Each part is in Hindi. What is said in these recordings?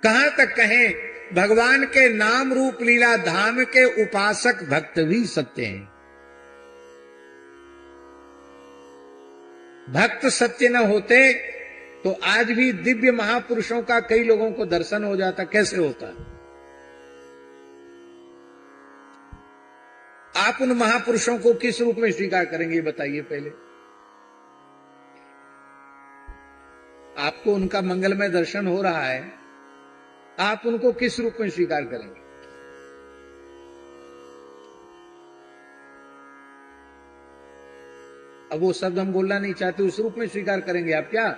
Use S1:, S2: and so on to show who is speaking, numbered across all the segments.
S1: कहां तक कहें, भगवान के नाम रूप लीला धाम के उपासक भक्त भी सत्य हैं। भक्त सत्य न होते तो आज भी दिव्य महापुरुषों का कई लोगों को दर्शन हो जाता। कैसे होता? आप उन महापुरुषों को किस रूप में स्वीकार करेंगे, बताइए पहले। आपको उनका मंगलमय दर्शन हो रहा है, आप उनको किस रूप में स्वीकार करेंगे? अब वो शब्द हम बोलना नहीं चाहते, उस रूप में स्वीकार करेंगे आप क्या?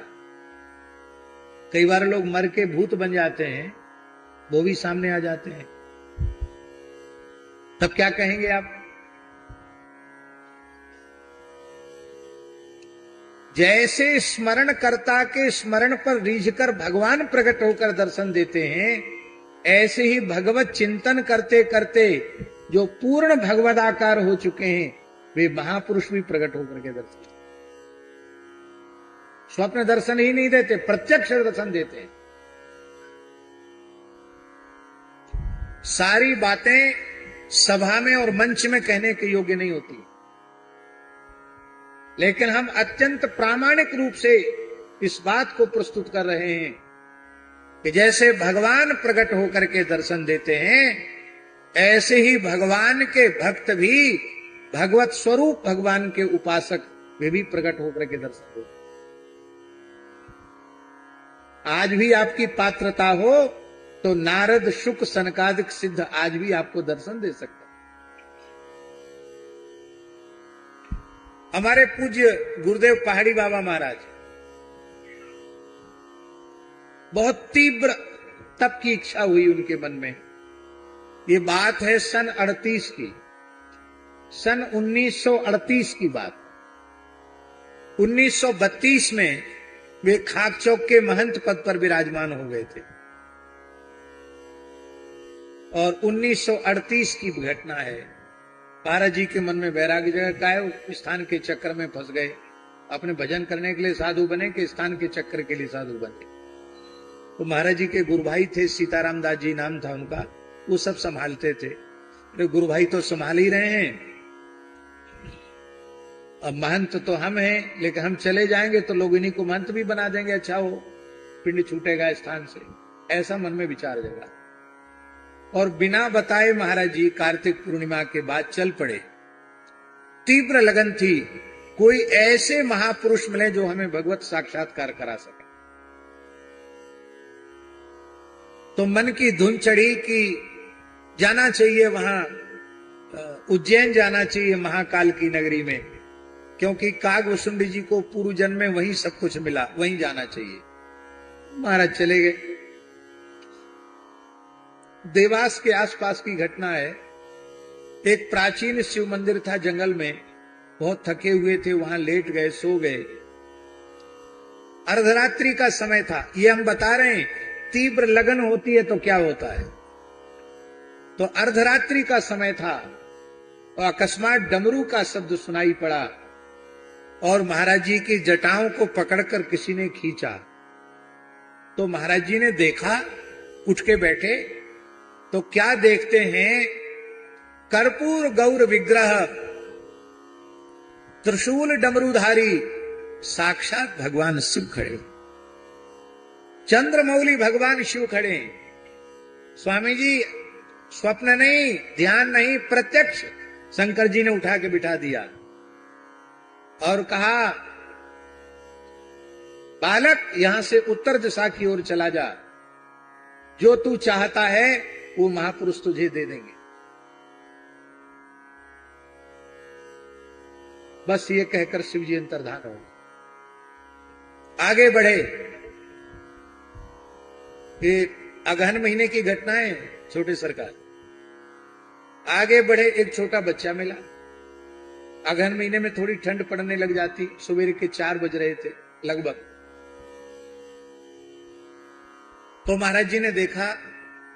S1: कई बार लोग मर के भूत बन जाते हैं, वो भी सामने आ जाते हैं, तब क्या कहेंगे आप? जैसे स्मरण कर्ता के स्मरण पर रीझकर भगवान प्रकट होकर दर्शन देते हैं, ऐसे ही भगवत चिंतन करते करते जो पूर्ण भगवदाकार हो चुके हैं, वे महापुरुष भी प्रकट होकर के दर्शन, स्वप्न दर्शन ही नहीं देते, प्रत्यक्ष दर्शन देते हैं। सारी बातें सभा में और मंच में कहने के योग्य नहीं होती, लेकिन हम अत्यंत प्रामाणिक रूप से इस बात को प्रस्तुत कर रहे हैं कि जैसे भगवान प्रकट होकर के दर्शन देते हैं, ऐसे ही भगवान के भक्त भी, भगवत स्वरूप भगवान के उपासक वे भी प्रकट होकर के दर्शन देते हैं। आज भी आपकी पात्रता हो तो नारद शुक सनकादिक सिद्ध आज भी आपको दर्शन दे सकते हैं। हमारे पूज्य गुरुदेव पहाड़ी बाबा महाराज, बहुत तीव्र तप की इच्छा हुई उनके मन में। ये बात है सन 38 की, सन 1938 की बात। 1932 में वे खाक चौक के महंत पद पर विराजमान हो गए थे और 1938 की घटना है। महाराज जी के मन में वैराग्य जगह का है, स्थान के चक्कर में फंस गए। अपने भजन करने के लिए साधु बने कि स्थान के चक्कर के लिए साधु बने। तो महाराज जी के गुरु भाई थे, सीताराम दास जी नाम था उनका, वो सब संभालते थे। तो गुरु भाई तो संभाल ही रहे हैं, अब महंत तो हम हैं, लेकिन हम चले जाएंगे तो लोग इन्हीं को महंत भी बना देंगे, अच्छा हो पिंड छूटेगा स्थान से, ऐसा मन में विचार जगा। और बिना बताए महाराज जी कार्तिक पूर्णिमा के बाद चल पड़े। तीव्र लगन थी, कोई ऐसे महापुरुष मिले जो हमें भगवत साक्षात्कार करा सके। तो मन की धुन चढ़ी कि जाना चाहिए वहां, उज्जैन जाना चाहिए महाकाल की नगरी में, क्योंकि कागभूषुंडी जी को पूर्व जन्म में वहीं सब कुछ मिला, वहीं जाना चाहिए। महाराज चले गए। देवास के आसपास की घटना है। एक प्राचीन शिव मंदिर था जंगल में, बहुत थके हुए थे, वहां लेट गए, सो गए। अर्धरात्रि का समय था। ये हम बता रहे हैं, तीव्र लगन होती है तो क्या होता है। तो अर्धरात्रि का समय था और अकस्मात डमरू का शब्द सुनाई पड़ा और महाराज जी की जटाओं को पकड़कर किसी ने खींचा। तो महाराज जी ने देखा, उठ के बैठे, तो क्या देखते हैं, कर्पूर गौर विग्रह, त्रिशूल डमरूधारी, साक्षात भगवान शिव खड़े, चंद्रमौली भगवान शिव खड़े। स्वामी जी स्वप्न नहीं, ध्यान नहीं, प्रत्यक्ष। शंकर जी ने उठा के बिठा दिया और कहा, बालक यहां से उत्तर दिशा की ओर चला जा, जो तू चाहता है वो महापुरुष तुझे दे देंगे। बस ये कहकर शिव जी अंतर्धान हो गए। आगे बढ़े। ये अगहन महीने की घटना है, छोटे सरकार। आगे बढ़े, एक छोटा बच्चा मिला। अगहन महीने में थोड़ी ठंड पड़ने लग जाती, सवेरे के 4 बज रहे थे लगभग। तो महाराज जी ने देखा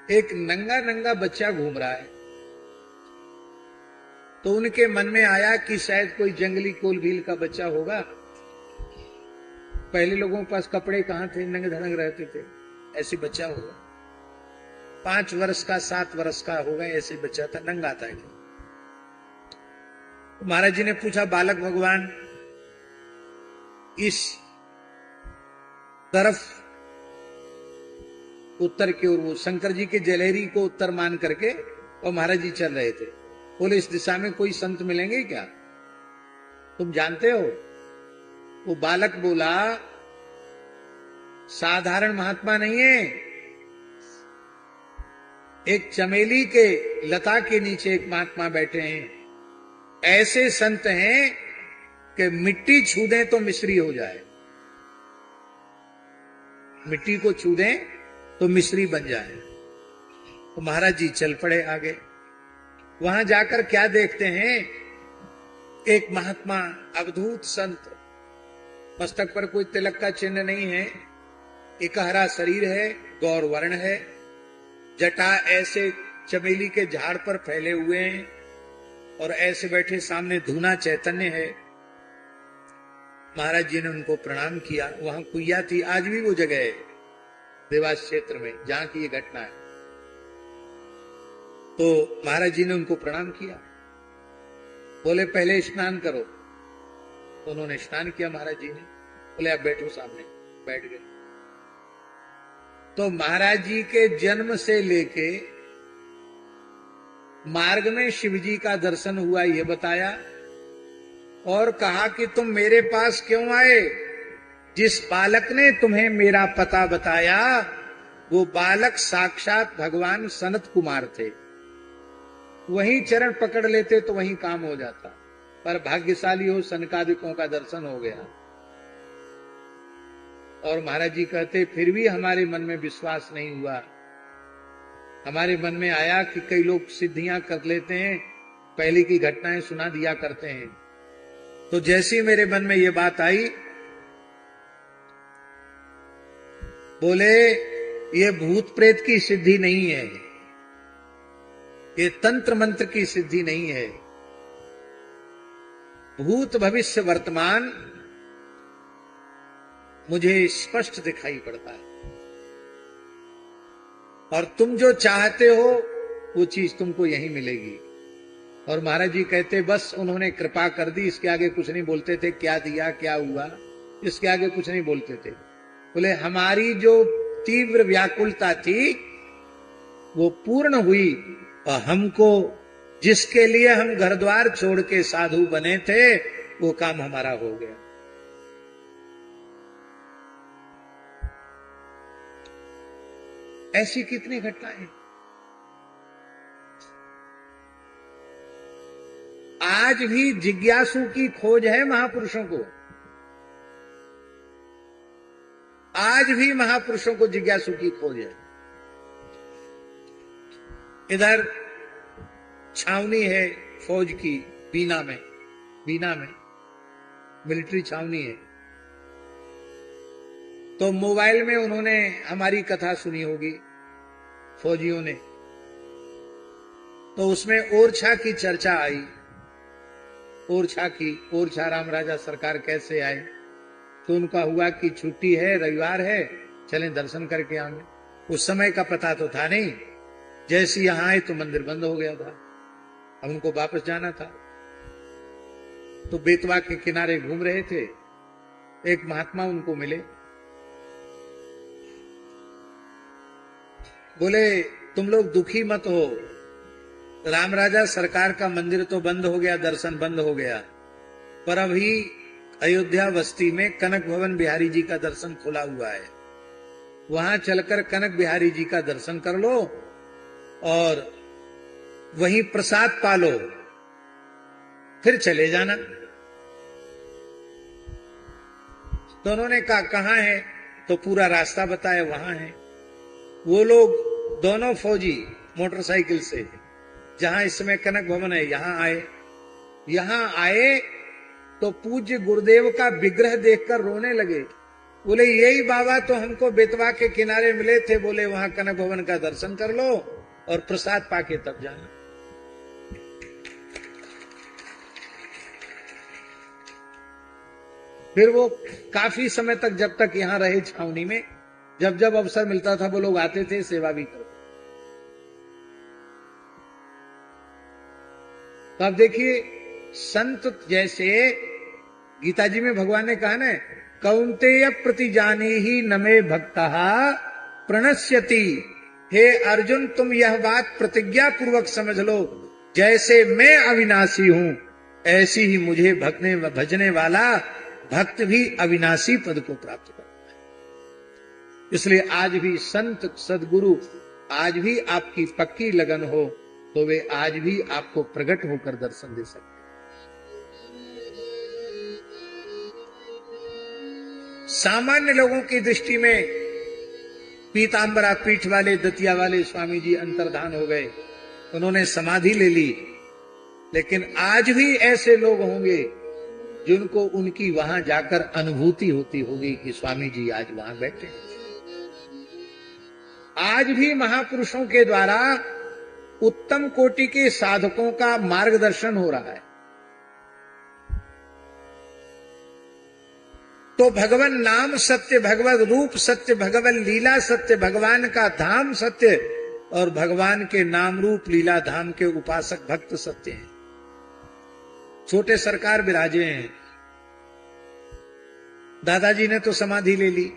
S1: एक नंगा नंगा बच्चा घूम रहा है। तो उनके मन में आया कि शायद कोई जंगली कोल भील का बच्चा होगा। पहले लोगों के पास कपड़े कहां थे, नंगे धड़ंग रहते थे, ऐसे बच्चा होगा। 5 वर्ष का 7 वर्ष का होगा, ऐसे बच्चा था, नंगा था। महाराज जी ने पूछा, बालक भगवान इस तरफ उत्तर की ओर, वो शंकर जी के जलेरी को उत्तर मान करके और महाराज जी चल रहे थे। बोले इस दिशा में कोई संत मिलेंगे क्या, तुम जानते हो? वो बालक बोला, साधारण महात्मा नहीं है, एक चमेली के लता के नीचे एक महात्मा बैठे हैं, ऐसे संत हैं कि मिट्टी छू दें तो मिश्री हो जाए, मिट्टी को छू दें तो मिश्री बन जाए। तो महाराज जी चल पड़े आगे। वहां जाकर क्या देखते हैं, एक महात्मा अवधूत संत, मस्तक पर कोई तिलक का चिन्ह नहीं है, इकहरा शरीर है, गौर वर्ण है, जटा ऐसे चमेली के झाड़ पर फैले हुए हैं और ऐसे बैठे, सामने धूना चैतन्य है। महाराज जी ने उनको प्रणाम किया। वहां कुइया थी, आज भी वो जगह है देवास क्षेत्र में जहां की ये घटना है। तो महाराज जी ने उनको प्रणाम किया, बोले पहले स्नान करो। तो उन्होंने स्नान किया महाराज जी ने। बोले आप बैठो सामने, बैठ गए। तो महाराज जी के जन्म से लेके मार्ग में शिव जी का दर्शन हुआ ये बताया, और कहा कि तुम मेरे पास क्यों आए? जिस बालक ने तुम्हें मेरा पता बताया वो बालक साक्षात भगवान सनत कुमार थे, वहीं चरण पकड़ लेते तो वहीं काम हो जाता, पर भाग्यशाली हो सनकादिकों का दर्शन हो गया। और महाराज जी कहते फिर भी हमारे मन में विश्वास नहीं हुआ। हमारे मन में आया कि कई लोग सिद्धियां कर लेते हैं, पहले की घटनाएं सुना दिया करते हैं। तो जैसी मेरे मन में ये बात आई, बोले ये भूत प्रेत की सिद्धि नहीं है, ये तंत्र मंत्र की सिद्धि नहीं है, भूत भविष्य वर्तमान मुझे स्पष्ट दिखाई पड़ता है, और तुम जो चाहते हो वो चीज तुमको यहीं मिलेगी। और महाराज जी कहते बस उन्होंने कृपा कर दी, इसके आगे कुछ नहीं बोलते थे, क्या दिया क्या हुआ इसके आगे कुछ नहीं बोलते थे। बोले हमारी जो तीव्र व्याकुलता थी वो पूर्ण हुई, और हमको जिसके लिए हम घर द्वार छोड़ के साधु बने थे वो काम हमारा हो गया। ऐसी कितनी घटनाएं। आज भी जिज्ञासु की खोज है महापुरुषों को, आज भी महापुरुषों को जिज्ञासु की खोज है। इधर छावनी है फौज की, बीना में मिलिट्री छावनी है। तो मोबाइल में उन्होंने हमारी कथा सुनी होगी फौजियों ने, तो उसमें ओरछा की चर्चा आई, ओरछा राम राजा सरकार कैसे आए। तो उनका हुआ कि छुट्टी है, रविवार है, चलें दर्शन करके आएंगे। उस समय का पता तो था नहीं, जैसे यहां आए तो मंदिर बंद हो गया था, अब उनको वापस जाना था। तो बेतवा के किनारे घूम रहे थे, एक महात्मा उनको मिले, बोले तुम लोग दुखी मत हो, राम राजा सरकार का मंदिर तो बंद हो गया, दर्शन बंद हो गया, पर अभी अयोध्या बस्ती में कनक भवन बिहारी जी का दर्शन खुला हुआ है, वहां चलकर कनक बिहारी जी का दर्शन कर लो और वहीं प्रसाद पालो, फिर चले जाना। तो उन्होंने कहा कहां है? तो पूरा रास्ता बताया, वहां है। वो लोग दोनों फौजी मोटरसाइकिल से जहां इस समय कनक भवन है यहां आए तो पूज्य गुरुदेव का विग्रह देखकर रोने लगे। बोले यही बाबा तो हमको बेतवा के किनारे मिले थे, बोले वहां कनक भवन का दर्शन कर लो और प्रसाद पाके तब जाना। फिर वो काफी समय तक, जब तक यहां रहे छावनी में, जब जब अवसर मिलता था वो लोग आते थे, सेवा भी करते। तो अब देखिए, संत जैसे गीता जी में भगवान ने कहा ना, कौन्तेय प्रतिजानी ही नमे भक्ता प्रणश्यति। हे अर्जुन, तुम यह बात प्रतिज्ञा पूर्वक समझ लो, जैसे मैं अविनाशी हूं, ऐसी ही मुझे भजने वाला भक्त भी अविनाशी पद को प्राप्त करता है। इसलिए आज भी संत सदगुरु आज भी आपकी पक्की लगन हो तो वे आज भी आपको प्रकट होकर दर्शन दे सकते। सामान्य लोगों की दृष्टि में पीतांबरा पीठ वाले दतिया वाले स्वामी जी अंतर्धान हो गए, उन्होंने समाधि ले ली, लेकिन आज भी ऐसे लोग होंगे जिनको उनकी वहां जाकर अनुभूति होती होगी कि स्वामी जी आज वहां बैठे। आज भी महापुरुषों के द्वारा उत्तम कोटि के साधकों का मार्गदर्शन हो रहा है। तो भगवान नाम सत्य, भगवत रूप सत्य, भगवान लीला सत्य, भगवान का धाम सत्य और भगवान के नाम रूप लीला धाम के उपासक भक्त सत्य हैं। छोटे सरकार विराजे हैं, दादाजी ने तो समाधि ले ली,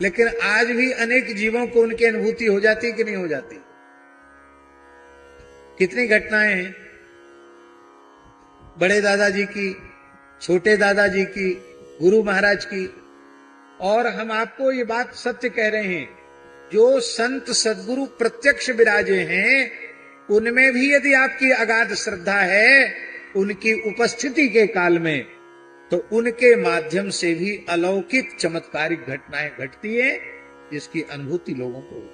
S1: लेकिन आज भी अनेक जीवों को उनकी अनुभूति हो जाती कि नहीं हो जाती? कितनी घटनाएं हैं बड़े दादाजी की, छोटे दादाजी की, गुरु महाराज की। और हम आपको ये बात सत्य कह रहे हैं, जो संत सदगुरु प्रत्यक्ष विराजे हैं उनमें भी यदि आपकी अगाध श्रद्धा है उनकी उपस्थिति के काल में, तो उनके माध्यम से भी अलौकिक चमत्कारिक घटनाएं घटती है जिसकी अनुभूति लोगों को।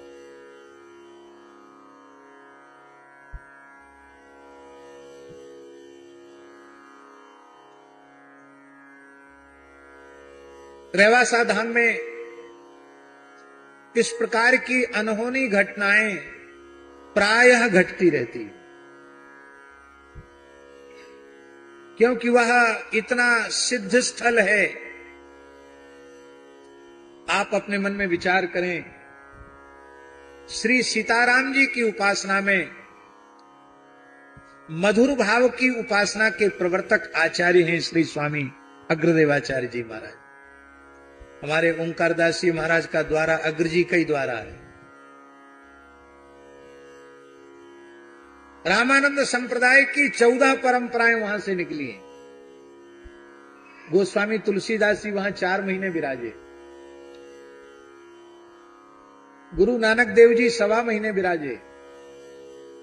S1: रेवासा धाम में इस प्रकार की अनहोनी घटनाएं प्रायः घटती रहती, क्योंकि वह इतना सिद्ध स्थल है। आप अपने मन में विचार करें, श्री सीताराम जी की उपासना में मधुर भाव की उपासना के प्रवर्तक आचार्य हैं श्री स्वामी अग्रदेवाचार्य जी महाराज। हमारे ओंकारदास जी महाराज का द्वारा अग्र जी का ही द्वारा है। रामानंद संप्रदाय की 14 परंपराएं वहां से निकली हैं। गोस्वामी तुलसीदास जी वहां 4 महीने विराजे, गुरु नानक देव जी 1.25 महीने विराजे,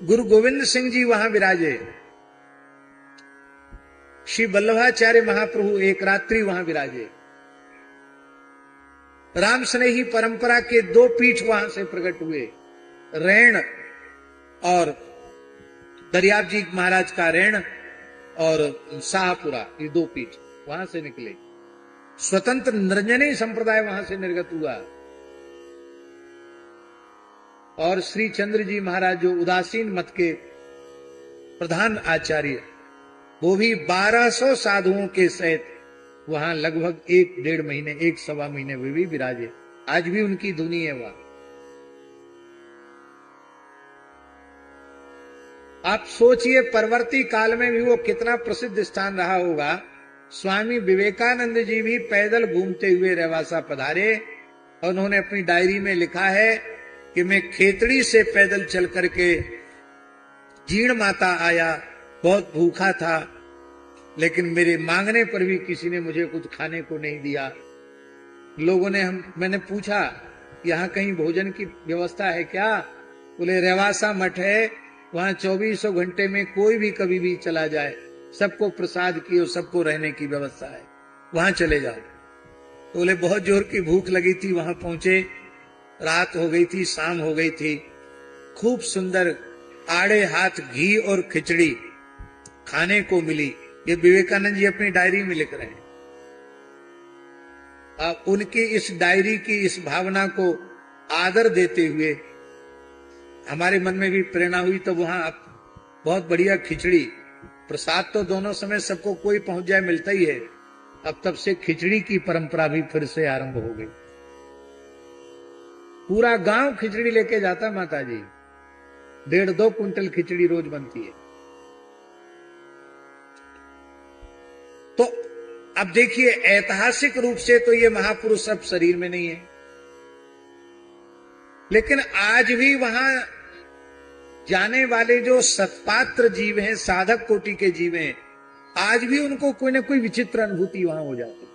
S1: गुरु गोविंद सिंह जी वहां विराजे, श्री वल्लभाचार्य महाप्रभु 1 रात्रि वहां विराजे। राम स्नेही परंपरा के 2 पीठ वहां से प्रकट हुए, रैण और दरियाब जी महाराज का रैण और शाहपुरा, ये 2 पीठ वहां से निकले। स्वतंत्र निरंजनी संप्रदाय वहां से निर्गत हुआ। और श्री चंद्र जी महाराज जो उदासीन मत के प्रधान आचार्य, वो भी 1200 साधुओं के सहित वहां लगभग 1-1.5 महीने, 1-1.25 महीने वे भी विराजे। आज भी उनकी धुनी है वहां। आप सोचिए परवर्ती काल में भी वो कितना प्रसिद्ध स्थान रहा होगा। स्वामी विवेकानंद जी भी पैदल घूमते हुए रेवासा पधारे और उन्होंने अपनी डायरी में लिखा है कि मैं खेतड़ी से पैदल चल करके जीर्ण माता आया, बहुत भूखा था, लेकिन मेरे मांगने पर भी किसी ने मुझे कुछ खाने को नहीं दिया। लोगों ने मैंने पूछा यहाँ कहीं भोजन की व्यवस्था है क्या? बोले रेवासा मठ है, वहां 24 घंटे में कोई भी कभी भी चला जाए, सबको प्रसाद की और सबको रहने की व्यवस्था है, वहां चले जाओ। तो बोले बहुत जोर की भूख लगी थी, वहां पहुंचे, रात हो गई थी, शाम हो गई थी, खूब सुंदर आड़े हाथ घी और खिचड़ी खाने को मिली। ये विवेकानंद जी अपनी डायरी में लिख रहे हैं। आप उनकी इस डायरी की इस भावना को आदर देते हुए हमारे मन में भी प्रेरणा हुई। तो वहां बहुत बढ़िया खिचड़ी, प्रसाद तो दोनों समय सबको कोई पहुंच जाए मिलता ही है। अब तब से खिचड़ी की परंपरा भी फिर से आरंभ हो गई। पूरा गांव खिचड़ी लेके जाता माता जी, 1.5-2 कुंटल खिचड़ी रोज बनती है। तो अब देखिए, ऐतिहासिक रूप से तो ये महापुरुष अब शरीर में नहीं है, लेकिन आज भी वहां जाने वाले जो सत्पात्र जीव हैं, साधक कोटि के जीव हैं, आज भी उनको कोई ना कोई विचित्र अनुभूति वहां हो जाती है।